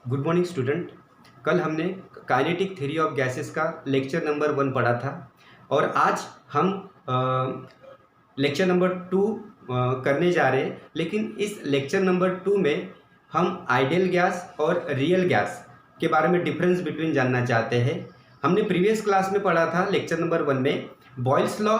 Good morning student. कल हमने kinetic theory of gases का लेक्चर नंबर 1 पढ़ा था और आज हम लेक्चर नंबर 2 करने जा रहे हैं। लेकिन इस लेक्चर नंबर 2 में हम आइडियल गैस और रियल गैस के बारे में डिफरेंस बिटवीन जानना चाहते हैं। हमने प्रीवियस क्लास में पढ़ा था लेक्चर नंबर 1 में Boyle's law,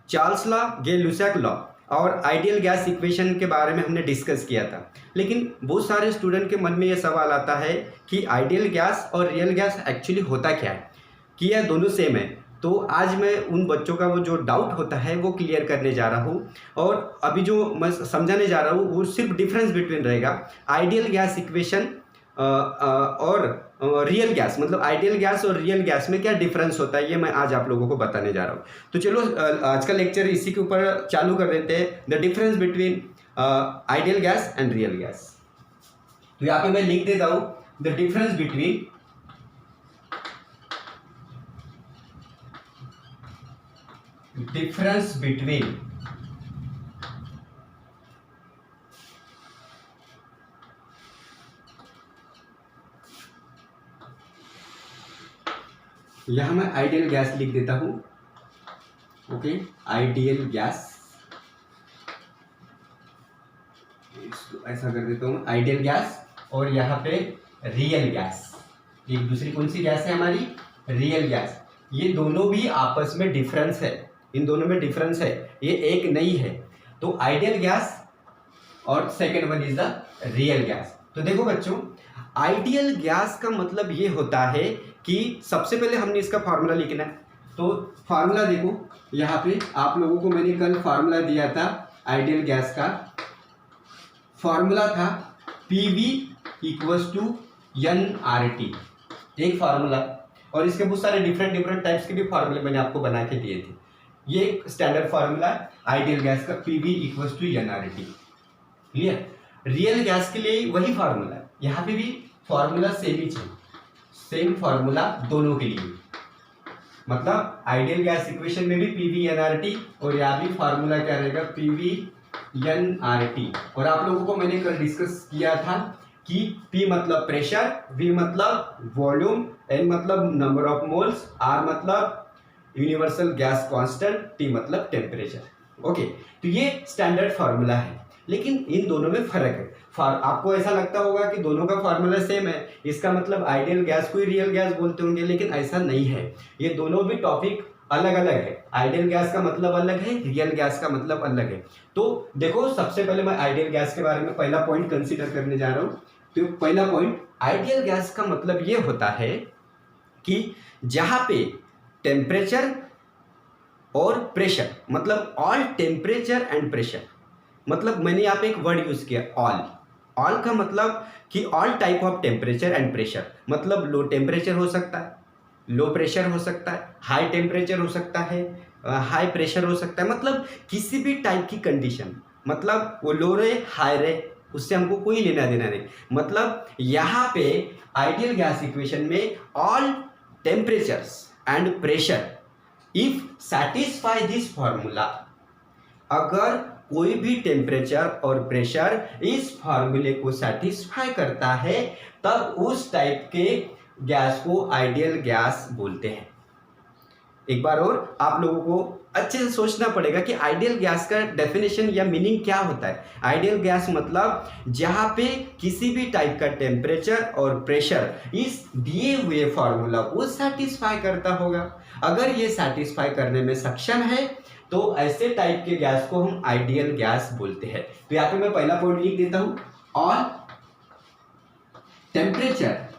Charles law, Gay Lussac law और आइडियल गैस इक्वेशन के बारे में हमने डिस्कस किया था। लेकिन बहुत सारे स्टूडेंट के मन में ये सवाल आता है कि आइडियल गैस और रियल गैस एक्चुअली होता क्या है, कि यह दोनों सेम है। तो आज मैं उन बच्चों का वो जो डाउट होता है वो क्लियर करने जा रहा हूँ और अभी जो मैं समझाने जा रहा हूँ वो सिर्फ डिफरेंस बिटवीन रहेगा आइडियल गैस इक्वेशन और रियल गैस, मतलब आइडियल गैस और रियल गैस में क्या डिफरेंस होता है ये मैं आज आप लोगों को बताने जा रहा हूँ। तो चलो आज का लेक्चर इसी के ऊपर चालू कर देते हैं, the difference between ideal gas and real gas. तो यहाँ पे मैं लिख देता हूँ द डिफरेंस बिटवीन यहाँ मैं आइडियल गैस लिख देता हूँ। ओके, आइडियल गैस, इसको ऐसा कर देता हूँ आइडियल गैस, और यहाँ पे रियल गैस। एक दूसरी कौन सी गैस है हमारी? Real gas. ये दोनों भी आपस में डिफरेंस है, इन दोनों में डिफरेंस है, ये एक नहीं है। तो आइडियल गैस और second one is the real gas. तो देखो बच्चों, आइडियल गैस का मतलब ये होता है कि सबसे पहले हमने इसका फार्मूला लिखना है। तो फार्मूला देखो, यहाँ पे आप लोगों को मैंने कल फार्मूला दिया था आइडियल गैस का। फार्मूला था PV इक्वल्स टू NRT, एक फार्मूला, और इसके बहुत सारे डिफरेंट टाइप्स के भी फार्मूले मैंने आपको बना के दिए थे। ये एक स्टैंडर्ड फार्मूला आइडियल गैस का, PV equals to NRT। Clear? Real gas के लिए वही फार्मूला है, यहाँ पे भी फार्मूला सेम ही चाहिए, सेम फार्मूला दोनों के लिए। मतलब आइडियल गैस इक्वेशन में भी PV NRT और यहाँ भी फार्मूला क्या रहेगा? PV NRT। और आप लोगों को मैंने कल डिस्कस किया था कि P मतलब प्रेशर, V मतलब वॉल्यूम, N मतलब नंबर ऑफ मोल्स, R मतलब यूनिवर्सल गैस कांस्टेंट, T मतलब टेम्परेचर। ओके, तो ये स्टैंडर्ड फार्मूला है, लेकिन इन दोनों में फर्क है। आपको ऐसा लगता होगा कि दोनों का फार्मूला सेम है, इसका मतलब आइडियल गैस को ही रियल गैस बोलते होंगे, लेकिन ऐसा नहीं है। ये दोनों भी टॉपिक अलग अलग है। आइडियल गैस का मतलब अलग है, रियल गैस का मतलब अलग है। तो देखो, सबसे पहले मैं आइडियल गैस के बारे में पहला पॉइंट कंसीडर करने जा रहा हूँ। तो पहला पॉइंट, आइडियल गैस का मतलब ये होता है कि जहां पे टेम्परेचर और प्रेशर, मतलब ऑल टेम्परेचर एंड प्रेशर, मतलब मैंने यहाँ पे एक वर्ड यूज किया ऑल। ऑल का मतलब कि all type of temperature and pressure, मतलब लो टेम्परेचर हो सकता है, लो प्रेशर हो सकता है, हाई टेम्परेचर हो सकता है, हाई प्रेशर हो सकता है, मतलब किसी भी टाइप की कंडीशन, मतलब वो लो रहे हाई रहे, उससे हमको कोई लेना देना नहीं। मतलब यहाँ पे आइडियल गैस इक्वेशन में all temperatures and pressure if satisfy this formula, अगर कोई भी टेम्परेचर और प्रेशर इस फार्मूले को सेटिस्फाई करता है, तब उस टाइप के गैस को आइडियल गैस बोलते हैं। एक बार और आप लोगों को अच्छे से सोचना पड़ेगा कि आइडियल गैस का डेफिनेशन या मीनिंग क्या होता है। आइडियल गैस मतलब जहां पे किसी भी टाइप का टेम्परेचर और प्रेशर इस दिए हुए फार्मूला को सेटिस्फाई करता होगा। अगर ये सेटिस्फाई करने में सक्षम है तो ऐसे टाइप के गैस को हम आइडियल गैस बोलते हैं। तो यहाँ पे मैं पहला पॉइंट लिख देता हूं, all temperature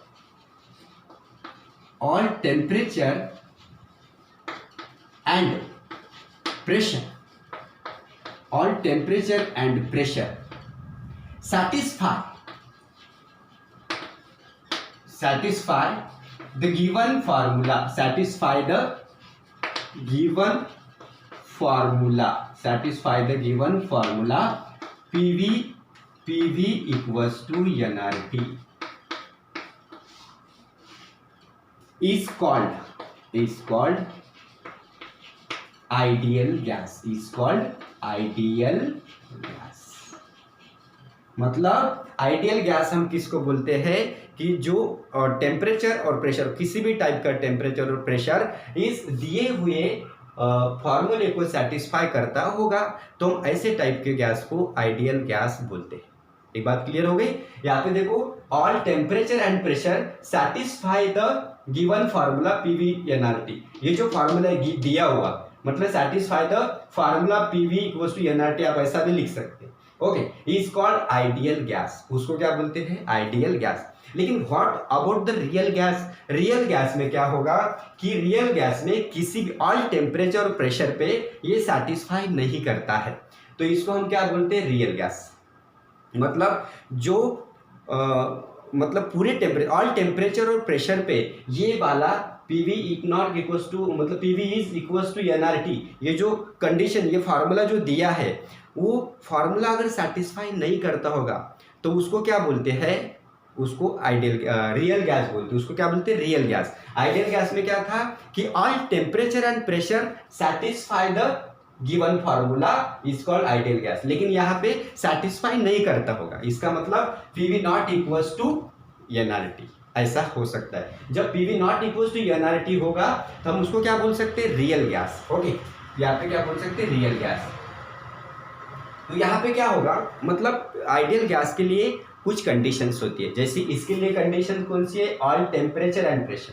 and pressure, all temperature and pressure satisfy the given formula, satisfy the given formula PV equals to NRT is called ideal gas, is called ideal gas। मतलब आइडियल गैस हम किसको बोलते हैं कि जो टेम्परेचर और pressure, किसी भी टाइप का टेम्परेचर और प्रेशर इस दिए हुए फॉर्मूले को सेटिस्फाई करता होगा, तो हम ऐसे टाइप के गैस को आइडियल गैस बोलते हैं। एक बात क्लियर हो गई। यहाँ पे देखो, all temperature and pressure satisfy the given formula PV NRT. ये जो फार्मूला दिया हुआ मतलब satisfy the formula PV equals to NRT, आप ऐसा भी लिख सकते हैं। Okay, is called ideal gas. उसको क्या बोलते हैं? Ideal gas. लेकिन what about the real gas? Real gas में क्या होगा कि रियल गैस में किसी भी ऑल टेम्परेचर और प्रेशर पे ये सेटिस्फाई नहीं करता है, तो इसको हम क्या बोलते हैं? Real gas. मतलब जो मतलब पूरे ऑल टेम्परेचर और प्रेशर पे ये वाला पीवी इक्नॉट इक्वल्स टू, मतलब PV is equals to NRT, ये जो कंडीशन, ये फार्मूला जो दिया है, वो फार्मूला अगर सेटिस्फाई नहीं करता होगा तो उसको क्या बोलते हैं? उसको आइडियल रियल गैस बोलते हैं। उसको क्या बोलते हैं? Real gas. आइडियल गैस में क्या था कि all temperature and pressure satisfy the given formula is called ideal gas. लेकिन यहाँ पे सेटिस्फाई नहीं करता होगा, इसका मतलब PV not equals to NRT, ऐसा हो सकता है। जब PV not equals to NRT होगा तो हम उसको क्या बोल सकते हैं? Real gas. ओके, यहाँ पे क्या बोल सकते हैं? Real gas. तो यहाँ पे क्या होगा, मतलब आइडियल गैस के लिए कुछ कंडीशंस होती है, जैसे इसके लिए कंडीशन कौन सी है? All temperature and pressure.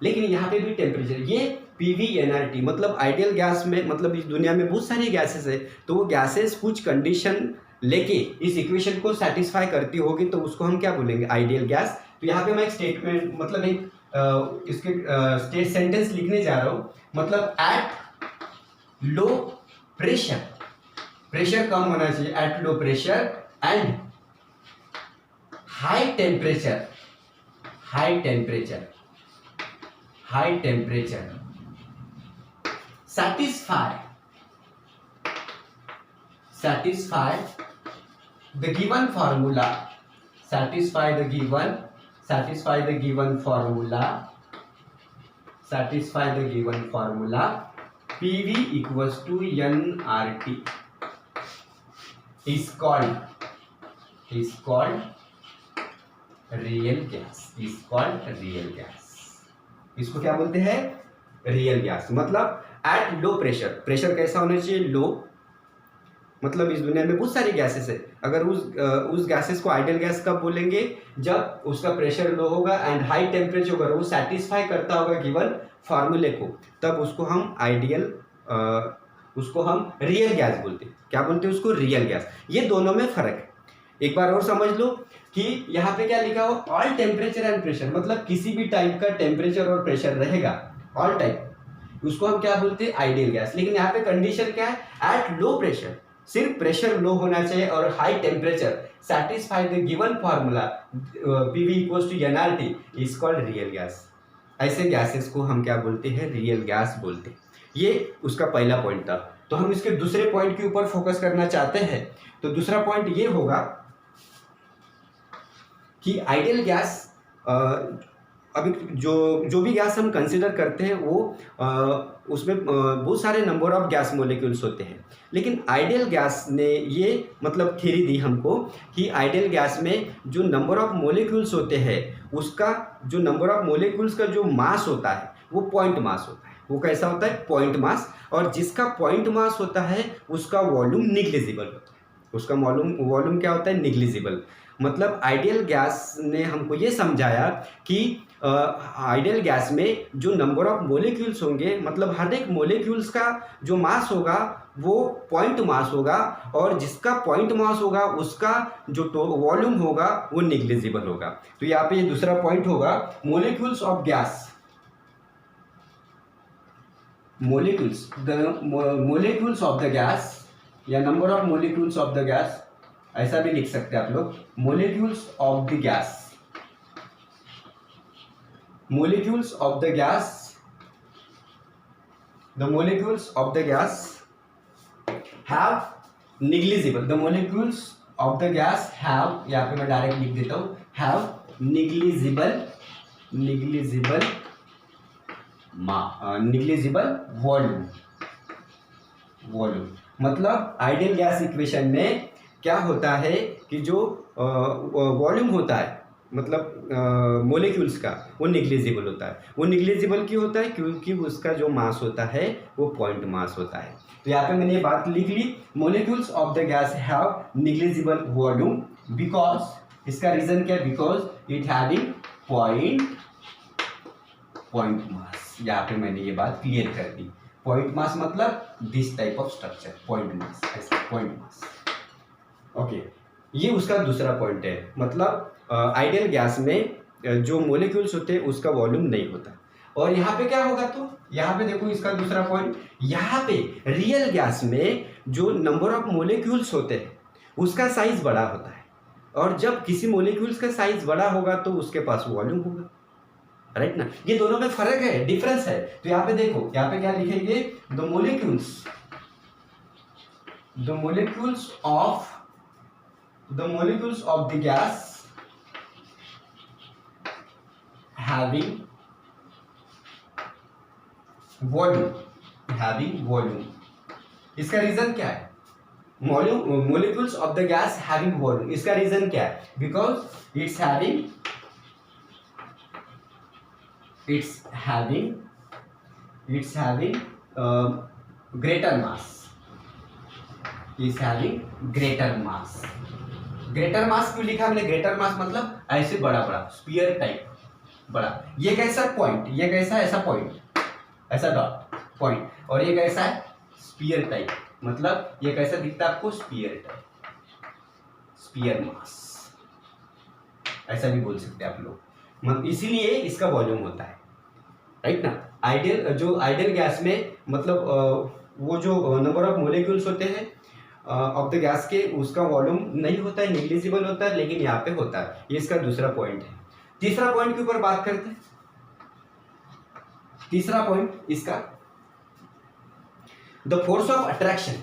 लेकिन यहाँ पे भी टेम्परेचर, ये पीवी एनआरटी, मतलब आइडियल गैस में, मतलब इस दुनिया में बहुत सारी गैसेस है, तो वो गैसेस कुछ कंडीशन लेके इस इक्वेशन को सेटिस्फाई करती होगी, तो उसको हम क्या बोलेंगे? Ideal gas. तो यहाँ पे मैं एक स्टेटमेंट, मतलब एक इसके सेंटेंस लिखने जा रहा हूँ। मतलब एट लो प्रेशर, प्रेशर कम होना चाहिए, eight low pressure and high temperature, high temperature, high temperature satisfy the given formula, satisfy the given formula PV equals to nRT is called real gas, is called real gas। इसको क्या बोलते हैं? Real gas. मतलब eight low pressure, pressure कैसा होना चाहिए? लो। मतलब इस दुनिया में बहुत सारी गैसेस है, अगर उस गैसेस को आइडियल गैस कब बोलेंगे? जब उसका प्रेशर लो होगा एंड हाई टेम्परेचर होगा, वो सेटिस्फाई करता होगा गिवन फार्मूले को, तब उसको हम उसको हम रियल गैस बोलते हैं। क्या बोलते हैं उसको? Real gas. ये दोनों में फर्क है। एक बार और समझ लो कि यहाँ पे क्या लिखा हो? ऑल टेम्परेचर एंड प्रेशर, मतलब किसी भी टाइप का टेम्परेचर और प्रेशर रहेगा, ऑल टाइप, उसको हम क्या बोलते हैं? Ideal gas. लेकिन यहाँ पे कंडीशन क्या है? एट लो प्रेशर, सिर्फ प्रेशर लो होना चाहिए और high temperature, satisfy the given formula PV equals to NRT is called real gas. ऐसे गैसेस को हम क्या बोलते हैं? रियल गैस बोलते हैं। ये उसका पहला पॉइंट था। तो हम इसके दूसरे पॉइंट के ऊपर फोकस करना चाहते हैं। तो दूसरा पॉइंट ये होगा कि आइडियल गैस, अभी जो भी गैस हम कंसिडर करते हैं वो उसमें बहुत सारे नंबर ऑफ गैस मोलिक्यूल्स होते हैं। लेकिन आइडियल गैस ने ये मतलब थ्योरी दी हमको कि आइडियल गैस में जो नंबर ऑफ मोलिक्यूल्स होते हैं, उसका जो नंबर ऑफ मोलिक्यूल्स का जो मास होता है वो पॉइंट मास होता है। वो कैसा होता है? Point mass. और जिसका पॉइंट मास होता है उसका वॉल्यूम निग्लिजिबल होता है। उसका वॉल्यूम क्या होता है? निग्लिजिबल। मतलब आइडियल गैस ने हमको ये समझाया कि आइडियल गैस में जो नंबर ऑफ मोलिक्यूल्स होंगे, मतलब हर एक मोलिक्यूल्स का जो मास होगा वो पॉइंट मास होगा, और जिसका पॉइंट मास होगा उसका जो वॉल्यूम होगा वो निग्लिजिबल होगा। तो यहाँ पे ये दूसरा पॉइंट होगा, molecules of gas, molecules of the gas या number of molecules of the gas, ऐसा भी लिख सकते हैं आप लोग, molecules of the gas, molecules of the gas, the molecules of the gas have negligible, the molecules of the gas have, यहाँ पे मैं डायरेक्ट लिख देता हूँ, have negligible volume। मतलब आइडियल गैस इक्वेशन में क्या होता है कि जो वॉल्यूम होता है मतलब मोलिक्यूल्स का, वो निग्लिजिबल होता है। वो निग्लिजिबल क्यों होता है? क्योंकि उसका जो मास होता है वो पॉइंट मास होता है। तो यहाँ पे मैंने ये बात लिख ली, molecules of the gas have negligible volume because, इसका रीजन क्या है? Because it having point mass. यहाँ पे मैंने ये बात क्लियर कर दी। पॉइंट मास मतलब this type of structure, point mass, ऐसा पॉइंट मास। ओके, ये उसका दूसरा पॉइंट है। मतलब आइडियल गैस में जो मोलिक्यूल्स होते हैं उसका वॉल्यूम नहीं होता। और यहाँ पे क्या होगा? तो यहाँ पे देखो इसका दूसरा पॉइंट, यहाँ पे रियल गैस में जो नंबर ऑफ मोलिक्यूल्स होते हैं उसका साइज बड़ा होता है, और जब किसी मोलिक्यूल्स का साइज बड़ा होगा तो उसके पास वॉल्यूम होगा, राइट ना? ये दोनों में फर्क है, डिफरेंस है। तो यहाँ पे देखो, यहाँ पे क्या लिखेंगे? The molecules of the gas having volume। इसका रीजन क्या है? Molecules of the gas having volume, इसका रीजन क्या है? Because it's having greater mass. Greater mass क्यों लिखा मैंने? ग्रेटर मास मतलब ऐसे बड़ा बड़ा स्फीयर टाइप बड़ा। ये कैसा पॉइंट, ये कैसा ऐसा पॉइंट, ऐसा डॉट पॉइंट, और ये कैसा है? Sphere type. मतलब ये कैसा दिखता है आपको? स्फीयर टाइप, स्फीयर मास, ऐसा भी बोल सकते हैं आप लोग। इसीलिए इसका वॉल्यूम होता है, राइट ना? आइडियल गैस में मतलब वो जो नंबर ऑफ मोलिक्यूल्स होते हैं ऑफ द गैस के, उसका वॉल्यूम नहीं होता है, निग्लिजिबल होता है, लेकिन यहाँ पे होता है। ये इसका दूसरा पॉइंट है। तीसरा पॉइंट के ऊपर बात करते हैं। तीसरा पॉइंट इसका द फोर्स ऑफ अट्रैक्शन।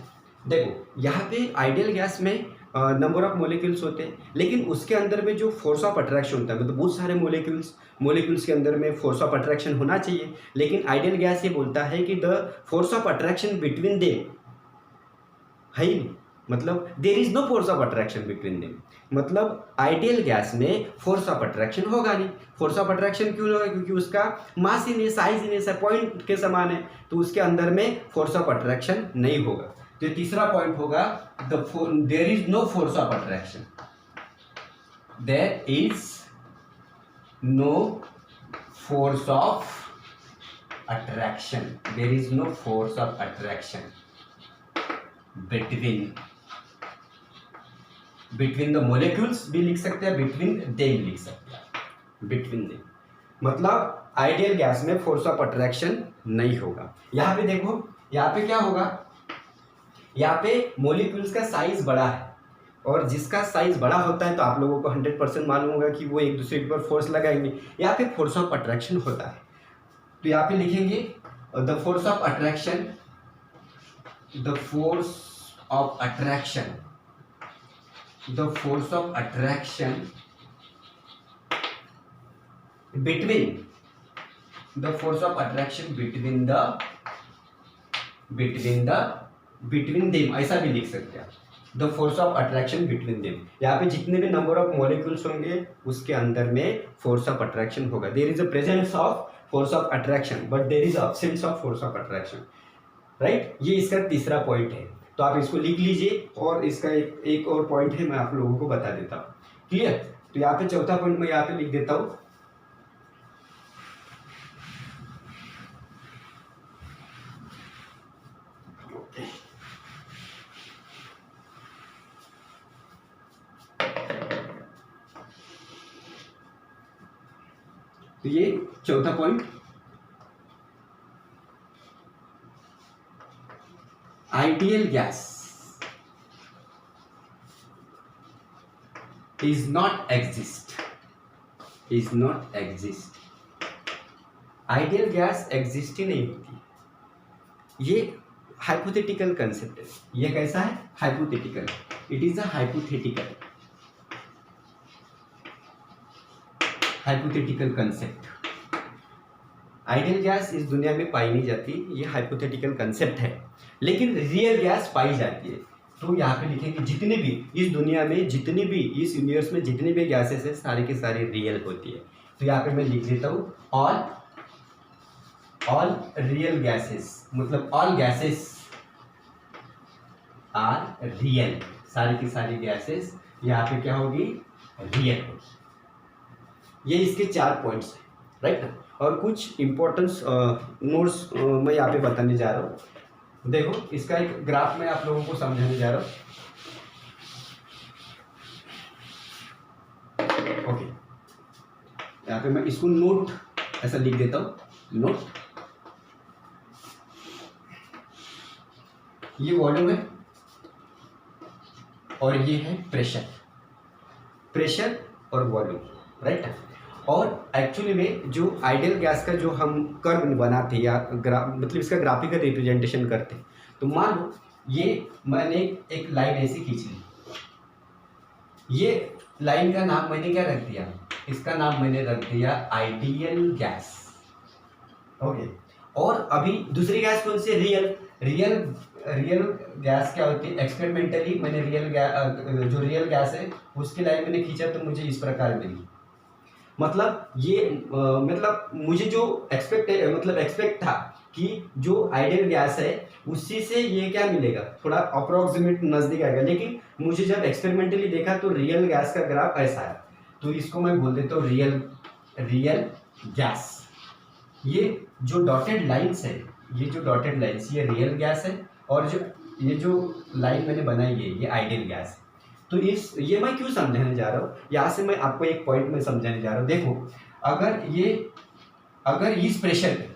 देखो यहाँ पे आइडियल गैस में नंबर ऑफ मोलिक्यूल्स होते हैं, लेकिन उसके अंदर में जो फोर्स ऑफ अट्रैक्शन होता है, मतलब बहुत सारे मोलिक्यूल्स के अंदर में फोर्स ऑफ अट्रैक्शन होना चाहिए, लेकिन आइडियल गैस ये बोलता है कि the force of attraction between them है ही नहीं। मतलब there is no force of attraction between them. मतलब आइडियल गैस में फोर्स ऑफ अट्रैक्शन होगा नहीं। फोर्स ऑफ अट्रैक्शन क्यों होगा? क्योंकि उसका मास ही नहीं, साइज ही नहीं, पॉइंट के समान है, तो उसके अंदर में फोर्स ऑफ अट्रैक्शन नहीं होगा। तो तीसरा पॉइंट होगा there is no force of attraction. There is no force of attraction. There is no force of attraction between the molecules भी लिख सकते हैं, बिटवीन देम लिख सकते हैं, बिटवीन देम। मतलब आइडियल गैस में फोर्स ऑफ अट्रैक्शन नहीं होगा। यहाँ पे देखो, यहाँ पे क्या होगा? यहाँ पे मोलिक्यूल्स का साइज बड़ा है, और जिसका साइज बड़ा होता है तो आप लोगों को 100% मालूम होगा कि वो एक दूसरे के ऊपर फोर्स लगाएंगे। यहाँ पे फोर्स ऑफ अट्रैक्शन होता है। तो यहाँ पे लिखेंगे the force of attraction between them, ऐसा भी लिख सकते हैं। The force of attraction between them, यहाँ पे जितने भी नंबर ऑफ मॉलिक्यूल्स होंगे उसके अंदर में फोर्स ऑफ अट्रैक्शन होगा। There is a presence of force of attraction but there is absence of force of attraction, right? ये इसका तीसरा पॉइंट है। तो आप इसको लिख लीजिए, और इसका एक और पॉइंट है, मैं आप लोगों को बता देता हूँ। क्लियर? तो यहाँ पे चौथा पॉइंट मैं यहाँ पे लिख देता हूँ। तो ये चौथा point, ideal gas is not exist. Ideal gas exist ही नहीं होती। ये हाइपोथेटिकल कंसेप्ट है। ये कैसा है? Hypothetical. It is a hypothetical concept. Ideal gas इस दुनिया में पाई नहीं जाती, ये हाइपोथेटिकल कंसेप्ट है, लेकिन रियल गैस पाई जाती है। तो यहाँ पे लिखेंगे जितने भी इस दुनिया में, जितने भी इस यूनिवर्स में जितने भी गैसेस है सारे के सारे रियल होती है। तो यहाँ पे मैं लिख देता हूँ ऑल रियल गैसेस, मतलब ऑल गैसेस आर रियल, सारी की सारी गैसेस यहाँ पे क्या होगी, रियल होगी। ये इसके 4 पॉइंट्स हैं, राइट ना। और कुछ इंपॉर्टेंस नोट्स मैं यहाँ पे बताने जा रहा हूँ। देखो इसका एक ग्राफ मैं आप लोगों को समझाने जा रहा हूँ। ओके, यहाँ पे मैं इसको नोट ऐसा लिख देता हूँ, नोट। ये वॉल्यूम है और ये है प्रेशर, प्रेशर और वॉल्यूम, राइट। और एक्चुअली में जो आइडियल गैस का जो हम कर्व बनाते हैं या मतलब इसका ग्राफिकल रिप्रेजेंटेशन करते हैं, तो मान लो ये मैंने एक लाइन ऐसी खींच ली, ये लाइन का नाम मैंने क्या रख दिया, इसका नाम मैंने रख दिया आइडियल गैस। ओके, और अभी दूसरी गैस कौन सी, रियल गैस क्या होती है, एक्सपेरिमेंटली मैंने जो रियल गैस है उसकी लाइन मैंने खींचा तो मुझे इस प्रकार मिली। मतलब ये मतलब मुझे जो एक्सपेक्ट था कि जो आइडियल गैस है उसी से ये क्या मिलेगा, थोड़ा अप्रोक्सीमेट नज़दीक आएगा, लेकिन मुझे जब एक्सपेरिमेंटली देखा तो रियल गैस का ग्राफ ऐसा है। तो इसको मैं बोल देता हूँ रियल गैस। ये जो डॉटेड लाइन्स है, ये जो डॉटेड लाइन्स ये रियल गैस है, और ये जो लाइन मैंने बनाई है ये आइडियल गैस है। तो ये मैं क्यों समझाने जा रहा हूँ, यहाँ से मैं आपको एक पॉइंट में समझाने जा रहा हूँ। देखो अगर इस प्रेशर पे,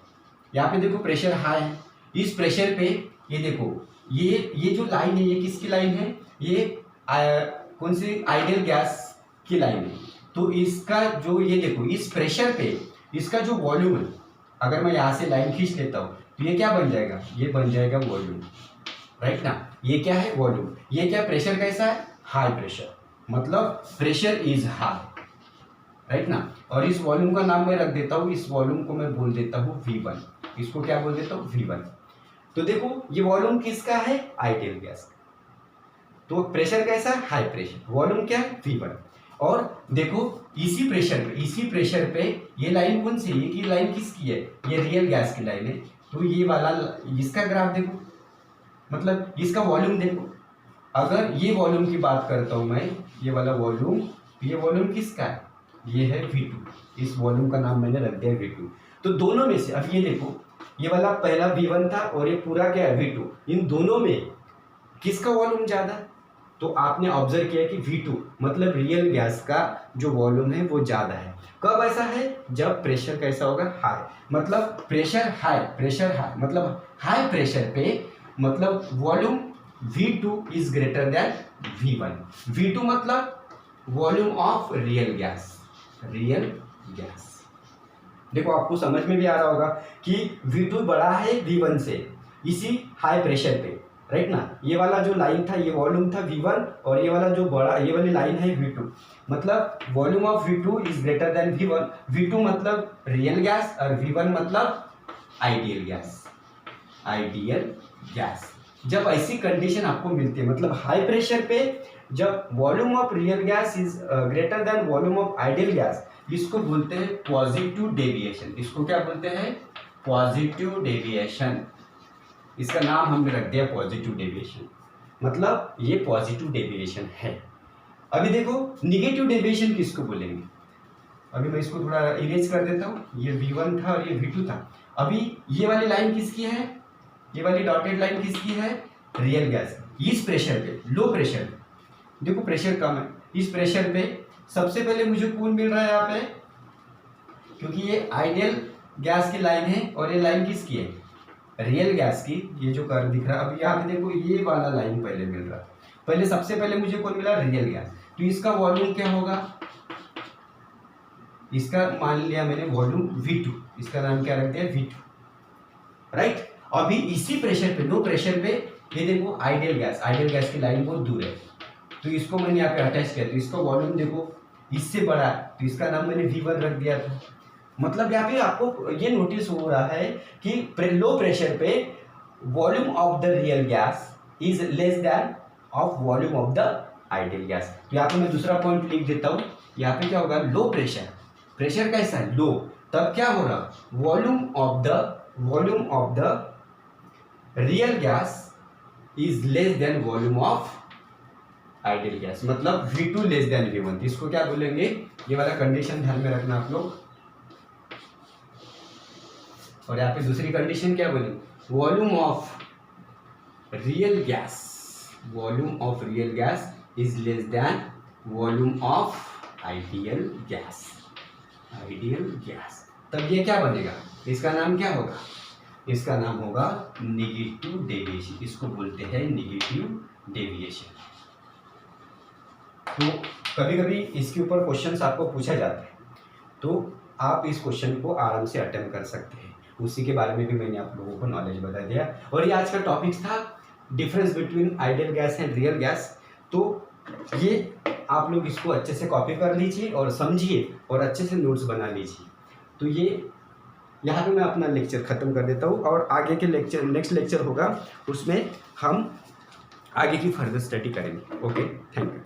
यहाँ पे देखो प्रेशर हाई है, इस प्रेशर पे ये देखो ये जो लाइन है ये किसकी लाइन है, ये कौन सी आइडियल गैस की लाइन है। तो इसका जो ये देखो इस प्रेशर पे इसका जो वॉल्यूम है, अगर मैं यहाँ से लाइन खींच लेता हूँ तो ये क्या बन जाएगा, ये बन जाएगा वॉल्यूम, राइट ना। ये क्या है, वॉल्यूम। ये क्या, प्रेशर कैसा है, हाई प्रेशर, मतलब प्रेशर इज हाई, राइट ना। और इस वॉल्यूम का नाम मैं रख देता हूँ, इस वॉल्यूम को मैं बोल देता हूँ V1। इसको क्या बोल देता हूँ, V1। तो देखो ये वॉल्यूम किसका है, आइडियल गैस का। तो प्रेशर कैसा है, हाई प्रेशर, वॉल्यूम क्या है, V1। और देखो इसी प्रेशर पे ये लाइन कौन सी है, ये लाइन किसकी है, ये रियल गैस की लाइन है। तो ये वाला इसका ग्राफ देखो, मतलब इसका वॉल्यूम देखो। अगर ये वॉल्यूम की बात करता हूँ मैं, ये वाला वॉल्यूम, ये वॉल्यूम किसका है, ये है V2। इस वॉल्यूम का नाम मैंने रख दिया V2। तो दोनों में से अब ये देखो, ये वाला पहला V1 था और ये पूरा क्या है, V2। इन दोनों में किसका वॉल्यूम ज़्यादा, तो आपने ऑब्जर्व किया कि V2 मतलब रियल गैस का जो वॉल्यूम है वो ज़्यादा है। कब ऐसा है, जब प्रेशर कैसा होगा, हाई, मतलब प्रेशर हाई मतलब हाई प्रेशर पे मतलब volume V2 is greater than V1। V2 मतलब वॉल्यूम ऑफ रियल गैस। देखो आपको समझ में भी आ रहा होगा कि V2 बड़ा है V1 से इसी हाई प्रेशर पे, राइट ना। ये वाला जो लाइन था ये वॉल्यूम था V1, और ये वाला जो बड़ा ये वाली लाइन है V2, मतलब volume of V2 is greater than V1। V2 मतलब रियल गैस और V1 मतलब आइडियल गैस। जब ऐसी कंडीशन आपको मिलती है, मतलब हाई प्रेशर पे जब volume of real gas is greater than volume of ideal gas, इसको बोलते हैं पॉजिटिव डेविएशन। इसको क्या बोलते हैं, पॉजिटिव डेविएशन। इसका नाम हमने रख दिया पॉजिटिव डेविएशन, मतलब ये पॉजिटिव डेविएशन है। अभी देखो निगेटिव डेविएशन किसको बोलेंगे, अभी मैं इसको थोड़ा इरेज कर देता हूँ। ये V1 था और ये V2 था। अभी ये वाली लाइन किसकी है, ये वाली डॉटेड लाइन किसकी है, रियल गैस। इस प्रेशर पे, लो प्रेशर पे देखो प्रेशर कम है, इस प्रेशर पे सबसे पहले मुझे कौन मिल रहा है यहाँ पे, क्योंकि ये आइडियल गैस की लाइन है और ये लाइन किसकी है, रियल गैस की। ये जो कर्व दिख रहा है, अब यहाँ पे देखो ये वाला लाइन पहले मिल रहा है, पहले सबसे पहले मुझे कौन मिला, रियल गैस। तो इसका वॉल्यूम क्या होगा, इसका मान लिया मैंने वॉल्यूम V2, इसका नाम क्या रख दिया, V2, राइट। अभी इसी प्रेशर पे, लो प्रेशर पे ये देखो आइडियल गैस की लाइन बहुत दूर है, तो इसको मैंने यहाँ पे अटैच किया, तो इसका वॉल्यूम देखो इससे बड़ा है, तो इसका नाम मैंने V1 रख दिया था। मतलब यहाँ पे आपको ये नोटिस हो रहा है कि लो प्रेशर पे volume of the real gas is less than of volume of the ideal gas. तो यहाँ पे मैं दूसरा पॉइंट लिख देता हूँ। यहाँ पे क्या होगा, लो प्रेशर, प्रेशर कैसा है, लो, तब क्या हो रहा, volume of the real gas is less than volume of ideal gas, मतलब V2 लेस देन V1। इसको क्या बोलेंगे, ये वाला कंडीशन ध्यान में रखना आप लोग। और यहाँ पे दूसरी कंडीशन क्या बोलेंगे, volume of real gas is less than volume of ideal gas. तब ये क्या बनेगा, इसका नाम क्या होगा, इसका नाम होगा नेगेटिव डेविएशन। इसको बोलते हैं नेगेटिव डेविएशन। तो कभी कभी इसके ऊपर क्वेश्चंस आपको पूछा जाता है, तो आप इस क्वेश्चन को आराम से अटेम्प्ट कर सकते हैं। उसी के बारे में भी मैंने आप लोगों को नॉलेज बता दिया। और ये आज का टॉपिक था difference between ideal gas and real gas. तो ये आप लोग इसको अच्छे से कॉपी कर लीजिए और समझिए और अच्छे से नोट्स बना लीजिए। तो ये यहाँ पे मैं अपना लेक्चर ख़त्म कर देता हूँ, और आगे के नेक्स्ट लेक्चर होगा, उसमें हम आगे की फर्दर स्टडी करेंगे। Okay, thank you.